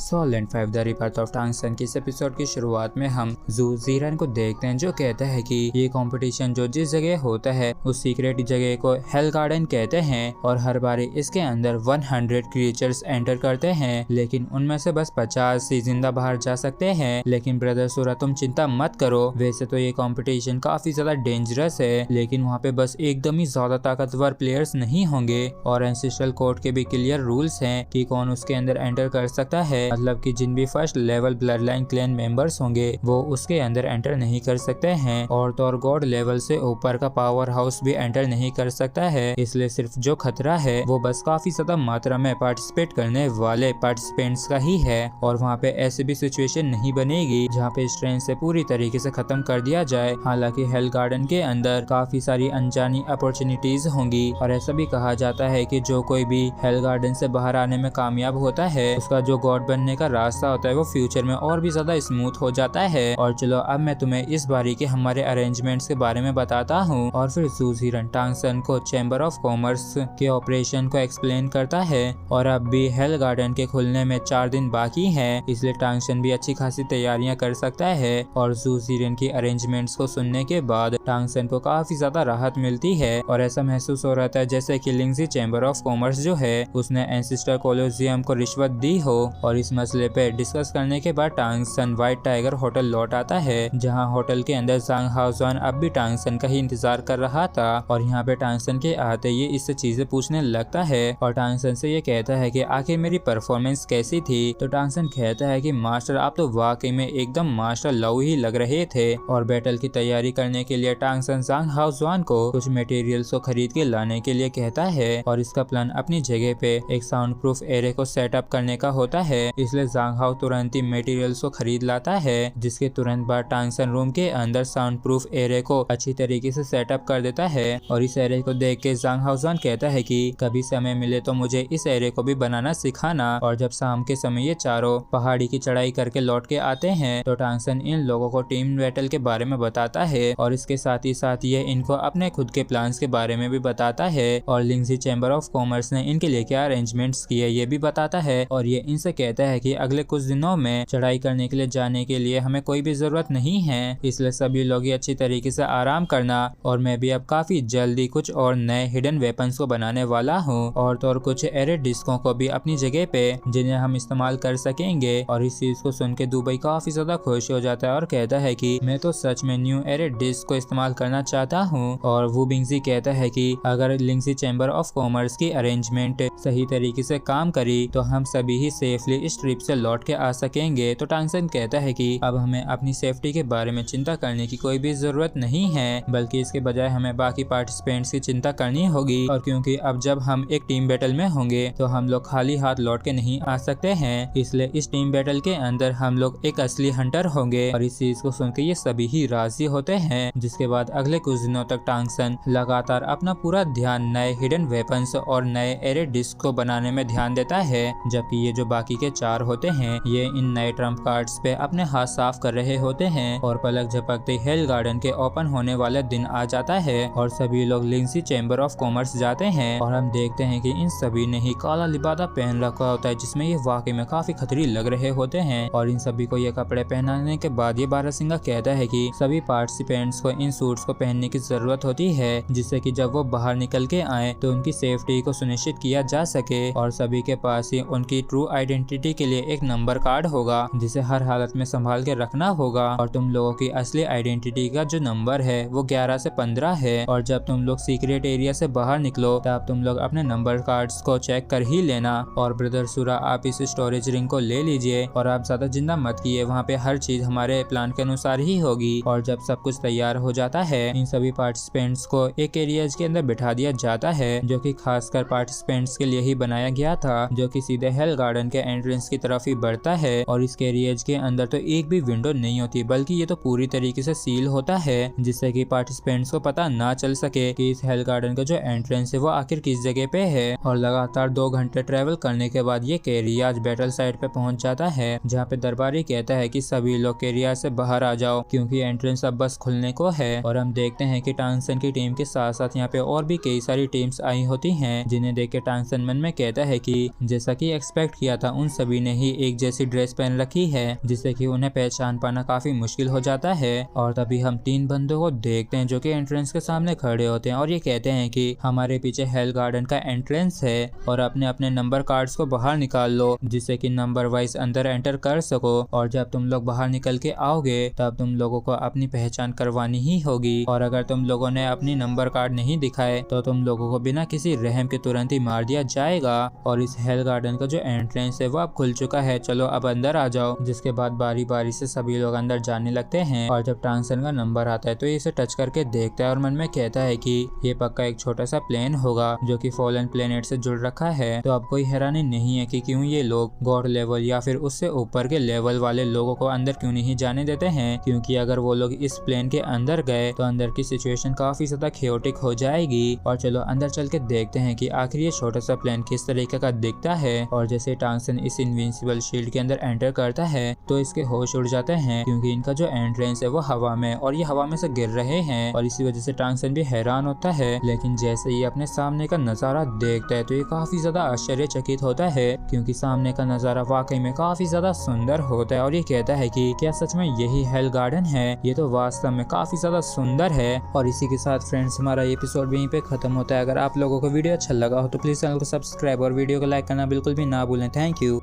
सोलैंड 5 the rebirth of टांग सन की इस एपिसोड की शुरुआत में हम जू जीरन को देखते हैं जो कहता है कि ये कंपटीशन जो जिस जगह होता है उस सीक्रेट जगह को हेल गार्डन कहते हैं और हर बारी इसके अंदर 100 क्रिएचर्स एंटर करते हैं, लेकिन उनमें से बस 50 ही जिंदा बाहर जा सकते हैं। लेकिन ब्रदर सूरा तुम चिंता मत करो, वैसे तो ये कंपटीशन काफी ज्यादा डेंजरस है, लेकिन वहाँ पे बस एकदम ही ज्यादा ताकतवर प्लेयर्स नहीं होंगे और एंसेस्ट्रल कोड के भी क्लियर रूल्स हैं कि कौन उसके अंदर एंटर कर सकता है। मतलब कि जिन भी first level blood line clan members होंगे वो उसके अंदर एंटर नहीं कर सकते हैं और तो और गॉड लेवल से ऊपर का पावर हाउस भी एंटर नहीं कर सकता है। इसलिए सिर्फ जो खतरा है वो बस काफी ज्यादा मात्रा में पार्टिसिपेट करने वाले पार्टिसिपेंट्स का ही है और वहाँ पे ऐसी भी सिचुएशन नहीं बनेगी जहाँ पे स्ट्रेंथ से पूरी तरीके से खत्म कर दिया जाए। हालांकि हेल गार्डन के अंदर काफी सारी अनजानी अपॉर्चुनिटीज होंगी और ऐसा भी कहा जाता है कि जो कोई भी हेल गार्डन से बाहर आने में कामयाब होता है उसका जो गॉड बनने का रास्ता होता है वो फ्यूचर में और भी ज्यादा स्मूथ हो जाता है। और चलो अब मैं तुम्हें इस बारी के हमारे अरेंजमेंट्स के बारे में बताता हूँ और फिर जू जीरन टांग सन को चैम्बर ऑफ कॉमर्स के ऑपरेशन को एक्सप्लेन करता है। और अब भी हेल गार्डन के खुलने में 4 दिन बाकी है, इसलिए टांग सन भी अच्छी खासी तैयारियां कर सकता है। और जू जीरन की अरेंजमेंट्स को सुनने के बाद टांग सन को काफी ज्यादा राहत मिलती है और ऐसा महसूस हो रहा था जैसे कि लिंगजी चैम्बर ऑफ कॉमर्स जो है उसने एंसेस्टर कोलोजियम को रिश्वत दी हो। और इस मसले पे डिस्कस करने के बाद टांग सन व्हाइट टाइगर होटल लौट आता है, जहां होटल के अंदर जांग हाउसवान अब भी टांग सन का ही इंतजार कर रहा था। और यहाँ पे टांग सन के आते ये इससे चीजें पूछने लगता है और टांग सन से ये कहता है कि आखिर मेरी परफॉर्मेंस कैसी थी। तो टांग सन कहता है कि मास्टर आप तो वाकई में एकदम मास्टर लव ही लग रहे थे। और बैटल की तैयारी करने के लिए टांग सन जांग हाउसवान को कुछ मटेरियल्स को खरीद के लाने के लिए कहता है और इसका प्लान अपनी जगह पे एक साउंड प्रूफ एरिया को सेटअप करने का होता है। इसलिए जांग हाउ तुरंत ही मटेरियल्स को खरीद लाता है, जिसके तुरंत बाद टांग सन रूम के अंदर साउंड प्रूफ एरिया को अच्छी तरीके से सेटअप कर देता है। और इस एरिया को देख के जांग हाउसवान कहता है कि कभी समय मिले तो मुझे इस एरिया को भी बनाना सिखाना। और जब शाम के समय ये चारों पहाड़ी की चढ़ाई करके लौट के आते हैं तो टांग सन इन लोगों को टीम बैटल के बारे में बताता है और इसके साथ ही ये इनको अपने खुद के प्लान्स के बारे में भी बताता है और लिंगजी चैम्बर ऑफ कॉमर्स ने इनके लिए क्या अरेंजमेंट्स किए ये भी बताता है। और ये इनसे कहता है कि अगले कुछ दिनों में चढ़ाई करने के लिए जाने के लिए हमें कोई भी जरूरत नहीं है, इसलिए सभी लोग ही अच्छी तरीके से आराम करना। और मैं भी अब काफी जल्दी कुछ और नए हिडन वेपन्स को बनाने वाला हूँ और तो और कुछ एरे डिस्कों को भी अपनी जगह पे जिन्हें हम इस्तेमाल कर सकेंगे। और इस चीज को सुन के दुबई काफी ज्यादा खुश हो जाता है और कहता है कि मैं तो सच में न्यू एरे डिस्क को इस्तेमाल करना चाहता हूँ। और वो बिंगजी कहता है कि अगर लिंगजी चैम्बर ऑफ कॉमर्स की अरेंजमेंट सही तरीके से काम करी तो हम सभी ही सेफली इस ट्रिप से लौट के आ सकेंगे। तो टांग सन कहता है कि अब हमें अपनी सेफ्टी के बारे में चिंता करने की कोई भी जरूरत नहीं है, बल्कि इसके बजाय हमें बाकी पार्टिसिपेंट्स की चिंता करनी होगी। और क्योंकि अब जब हम एक टीम बैटल में होंगे तो हम लोग खाली हाथ लौट के नहीं आ सकते हैं, इसलिए इस टीम बैटल के अंदर हम लोग एक असली हंटर होंगे। और इस चीज को सुन के ये सभी ही राजी होते हैं, जिसके बाद अगले कुछ दिनों तक टांग सन लगातार अपना पूरा ध्यान नए हिडन वेपन्स और नए एरे डिस्क को बनाने में ध्यान देता है, जबकि ये जो बाकी के 4 होते हैं ये इन नए ट्रम्प कार्ड्स पे अपने हाथ साफ कर रहे होते हैं। और पलक झपकते हेल गार्डन के ओपन होने वाले दिन आ जाता है और सभी लोग लिंगजी चैम्बर ऑफ कॉमर्स जाते हैं और हम देखते हैं कि इन सभी ने ही काला लिबादा पहन रखा होता है, जिसमें ये वाकई में काफी खतरी लग रहे होते हैं। और इन सभी को ये कपड़े पहनाने के बाद ये बारहसिंगा कहता है कि सभी पार्टिसिपेंट्स को इन सूट्स को पहनने की जरूरत होती है, जिससे कि जब वो बाहर निकल के आए तो उनकी सेफ्टी को सुनिश्चित किया जा सके। और सभी के पास ही उनकी ट्रू आइडेंटिटी के लिए एक नंबर कार्ड होगा जिसे हर हालत में संभाल के रखना होगा। और तुम लोगों की असली आइडेंटिटी का जो नंबर है वो 11 से 15 है। और जब तुम लोग सीक्रेट एरिया से बाहर निकलो तब तुम लोग अपने नंबर कार्ड्स को चेक कर ही लेना। और ब्रदर सूरा आप इस स्टोरेज रिंग को ले लीजिए और आप ज्यादा जिंदा मत किए, वहाँ पे हर चीज हमारे प्लान के अनुसार ही होगी। और जब सब कुछ तैयार हो जाता है इन सभी पार्टिसिपेंट्स को एक एरियाज के अंदर बिठा दिया जाता है जो कि खासकर पार्टिसिपेंट्स के लिए ही बनाया गया था, जो कि सीधे हेल गार्डन के एंट्रेंस की तरफ ही बढ़ता है। और इस एरियाज के अंदर तो एक भी विंडो नहीं होती, बल्कि ये तो पूरी तरीके से सील होता है, जिससे कि पार्टिसिपेंट्स को पता ना चल सके कि इस हेल गार्डन का जो एंट्रेंस है वो आखिर किस जगह पे है। और लगातार 2 घंटे ट्रेवल करने के बाद ये केरियाज बैटल साइड पे पहुंच जाता है, जहाँ पे दरबारी कहता है कि सभी लोग केरिया से बाहर आ जाओ क्योंकि एंट्रेंस अब बस खुलने को है। और हम देखते हैं कि टांग सन की टीम के साथ साथ यहाँ पे और भी कई सारी टीम्स आई होती हैं, जिन्हें देख के टांग सन मन में कहता है कि जैसा कि एक्सपेक्ट किया था उन सभी सभी ने ही एक जैसी ड्रेस पहन रखी है जिससे कि उन्हें पहचान पाना काफी मुश्किल हो जाता है। और तभी हम 3 बंदों को देखते हैं जो कि एंट्रेंस के सामने खड़े होते हैं और ये कहते हैं कि हमारे पीछे हेल गार्डन का एंट्रेंस है और अपने अपने नंबर कार्ड्स को बाहर निकाल लो जिससे कि नंबर वाइज अंदर एंटर कर सको। और जब तुम लोग बाहर निकल के आओगे तब तुम लोगों को अपनी पहचान करवानी ही होगी और अगर तुम लोगों ने अपनी नंबर कार्ड नहीं दिखाए तो तुम लोगों को बिना किसी रहम के तुरंत ही मार दिया जाएगा। और इस हेल गार्डन का जो एंट्रेंस है वो अब खुल चुका है, चलो अब अंदर आ जाओ। जिसके बाद बारी बारी से सभी लोग अंदर जाने लगते हैं और जब टांगसन का नंबर आता है तो इसे टच करके देखता है और मन में कहता है कि ये पक्का एक छोटा सा प्लेन होगा जो कि फॉलन प्लेनेट से जुड़ रखा है। तो अब कोई हैरानी नहीं है कि क्यों ये लोग गॉड लेवल या फिर उससे ऊपर के लेवल वाले लोगों को अंदर क्यों नहीं जाने देते हैं, क्योंकि अगर वो लोग इस प्लेन के अंदर गए तो अंदर की सिचुएशन काफी ज्यादा क्योटिक हो जाएगी। और चलो अंदर चल के देखते हैं कि आखिर ये छोटा सा प्लेन किस तरीके का दिखता है। और जैसे टांगसन इस इनविंसिबल शील्ड के अंदर एंटर करता है तो इसके होश उड़ जाते हैं क्योंकि इनका जो एंट्रेंस है वो हवा में और ये हवा में से गिर रहे हैं और इसी वजह से टांगसन भी हैरान होता है। लेकिन जैसे ही अपने सामने का नजारा देखता है तो ये काफी ज्यादा आश्चर्यचकित होता है क्योंकि सामने का नजारा वाकई में काफी ज्यादा सुंदर होता है और ये कहता है कि क्या सच में यही हेल गार्डन है, ये तो वास्तव में काफी ज्यादा सुंदर है। और इसी के साथ फ्रेंड्स हमारा एपिसोड यहीं पे खत्म होता है। अगर आप लोगों को वीडियो अच्छा लगा हो तो प्लीज चैनल को सब्सक्राइब और वीडियो को लाइक करना बिल्कुल भी ना भूलें। Thank you.